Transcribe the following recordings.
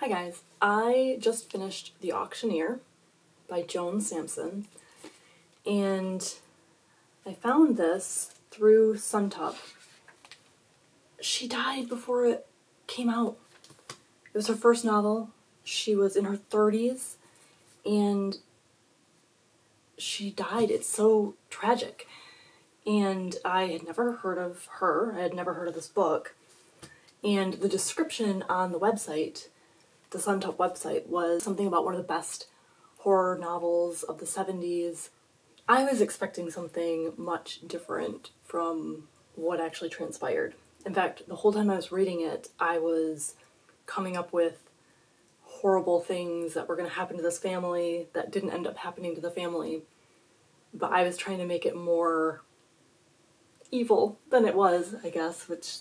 Hi guys, I just finished The Auctioneer by Joan Samson, and I found this through Suntop. She died before it came out. It was her first novel. She was in her 30s, and she died. It's so tragic. And I had never heard of her. I had never heard of this book. And the description on the website, the Suntop website, was something about one of the best horror novels of the 70s. I was expecting something much different from what actually transpired. In fact, the whole time I was reading it, I was coming up with horrible things that were going to happen to this family that didn't end up happening to the family. But I was trying to make it more evil than it was, I guess, which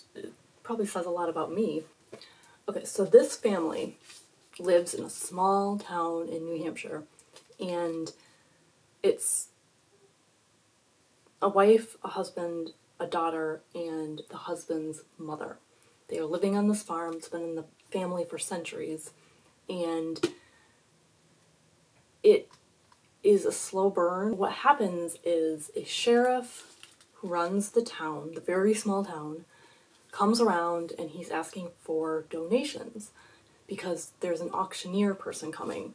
probably says a lot about me. Okay, so this family lives in a small town in New Hampshire, and it's a wife, a husband, a daughter, and the husband's mother. They are living on this farm. It's been in the family for centuries, and it is a slow burn. What happens is a sheriff who runs the town, the very small town, comes around and he's asking for donations because there's an auctioneer person coming.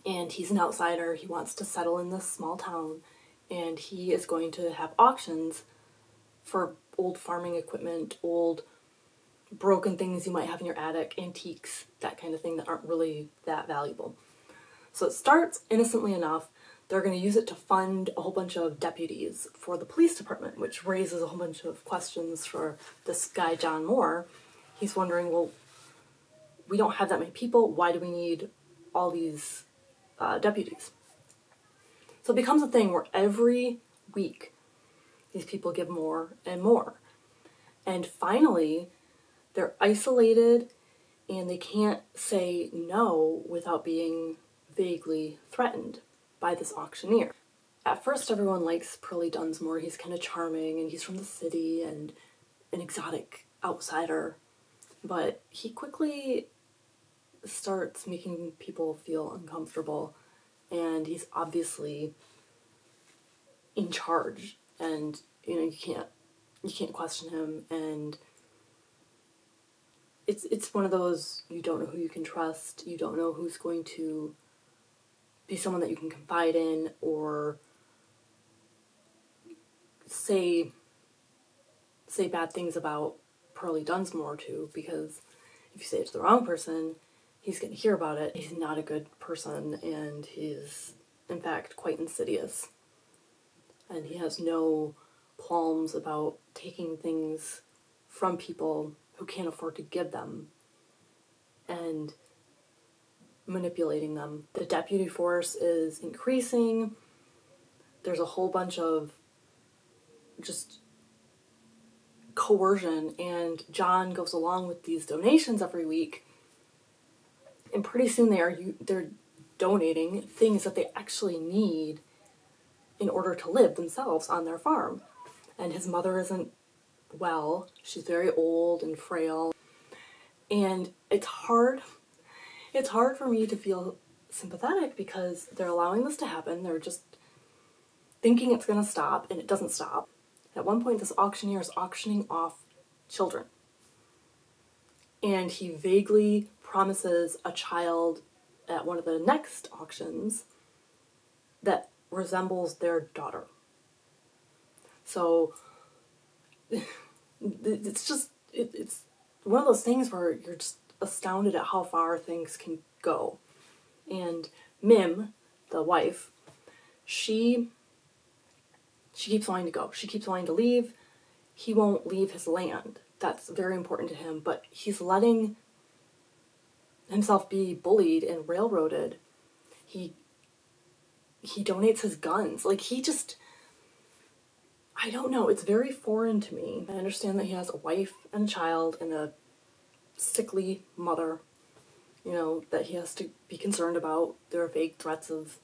And he's an outsider. He wants to settle in this small town, and he is going to have auctions for old farming equipment, old broken things you might have in your attic, antiques, that kind of thing that aren't really that valuable. So it starts innocently enough. They're going to use it to fund a whole bunch of deputies for the police department, which raises a whole bunch of questions for this guy, John Moore. He's wondering, well, we don't have that many people. Why do we need all these deputies? So it becomes a thing where every week these people give more and more. And finally, they're isolated and they can't say no without being vaguely threatened by this auctioneer. At first, everyone likes Pearlie Dunsmore. He's kind of charming and he's from the city and an exotic outsider. But he quickly starts making people feel uncomfortable, and he's obviously in charge, and you can't question him, and it's one of those, you don't know who you can trust, you don't know who's going to be someone that you can confide in or say bad things about Pearlie Dunsmore to, because if you say it to the wrong person, he's going to hear about it. He's not a good person, and he's, in fact, quite insidious. And he has no qualms about taking things from people who can't afford to give them and manipulating them. The deputy force is increasing. There's a whole bunch of just coercion, and John goes along with these donations every week. And pretty soon they're donating things that they actually need in order to live themselves on their farm. And his mother isn't well. She's very old and frail. And it's hard for me to feel sympathetic because they're allowing this to happen. They're just thinking it's going to stop, and it doesn't stop. At one point, this auctioneer is auctioning off children. And he vaguely promises a child at one of the next auctions that resembles their daughter. So it's one of those things where you're just astounded at how far things can go. And Mim, the wife, she keeps wanting to go. She keeps wanting to leave. He won't leave his land. That's very important to him, but he's letting himself be bullied and railroaded. He donates his guns. Like, I don't know, it's very foreign to me. I understand that he has a wife and a child and a sickly mother, that he has to be concerned about. There are vague threats of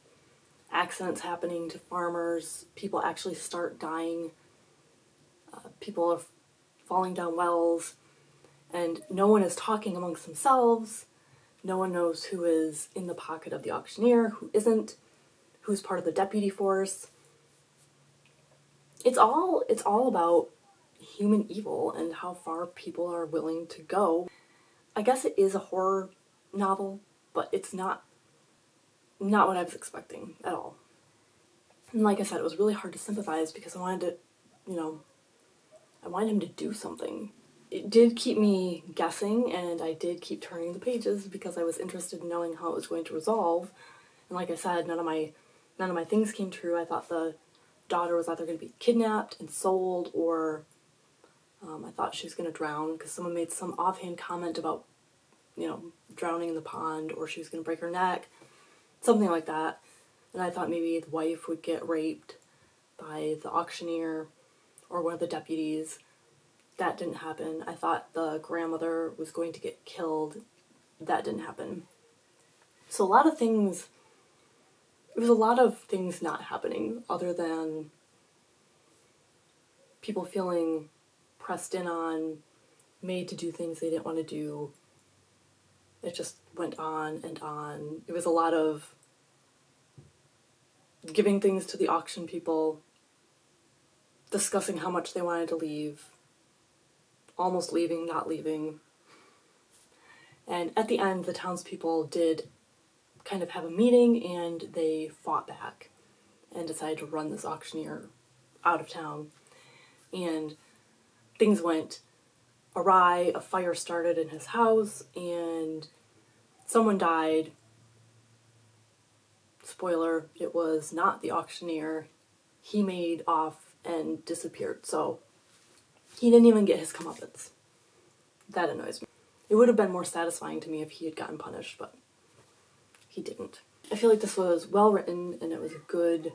accidents happening to farmers. People actually start dying. People are falling down wells, and no one is talking amongst themselves. No one knows who is in the pocket of the auctioneer, who isn't, who's part of the deputy force. It's all about human evil and how far people are willing to go. I guess it is a horror novel, but it's not what I was expecting at all. And like I said, it was really hard to sympathize because I wanted him to do something. It did keep me guessing, and I did keep turning the pages because I was interested in knowing how it was going to resolve. And like I said, none of my things came true. I thought the daughter was either going to be kidnapped and sold, or I thought she was going to drown because someone made some offhand comment about, drowning in the pond, or she was going to break her neck, something like that. And I thought maybe the wife would get raped by the auctioneer or one of the deputies. That didn't happen. I thought the grandmother was going to get killed. That didn't happen. So it was a lot of things not happening other than people feeling pressed in on, made to do things they didn't want to do. It just went on and on. It was a lot of giving things to the auction people, discussing how much they wanted to leave, almost leaving, not leaving. And at the end, the townspeople did kind of have a meeting, and they fought back and decided to run this auctioneer out of town. And things went awry. A fire started in his house, and someone died. Spoiler, it was not the auctioneer. He made off and disappeared, so he didn't even get his comeuppance. That annoys me. It would have been more satisfying to me if he had gotten punished, but he didn't. I feel like this was well written, and it was a good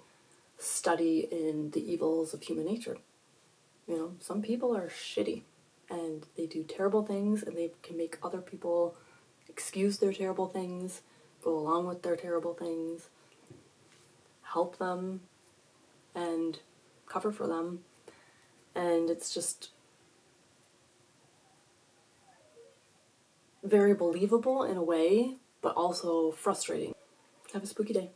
study in the evils of human nature. Some people are shitty, and they do terrible things, and they can make other people excuse their terrible things, go along with their terrible things, help them, and cover for them. And it's just very believable in a way, but also frustrating. Have a spooky day.